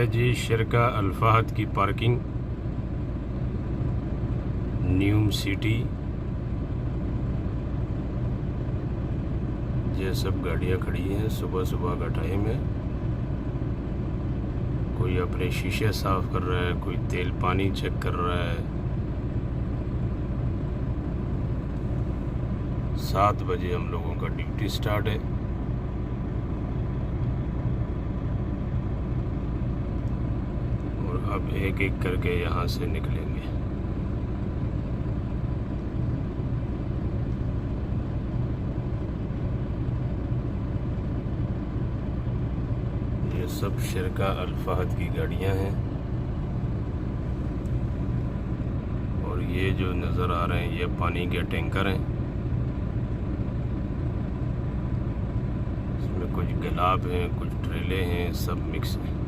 है जी शरका अल फहद की parking, न्यूम city. ये सब गाड़ियाँ खड़ी हैं, सुबह सुबह का टाइम है। कोई अपने शीशे साफ कर रहा है, कोई तेल पानी चेक कर रहा है। 7 बजे हम लोगों का ड्यूटी स्टार्ट है। और अब एक एक करके यहाँ से निकलेंगे। ये सब शरका अल फहद की गाड़ियाँ हैं। और ये जो नज़र आ रहे हैं ये पानी के टैंकर हैं। इसमें कुछ गलाब हैं, कुछ ट्रेले हैं, सब मिक्स हैं।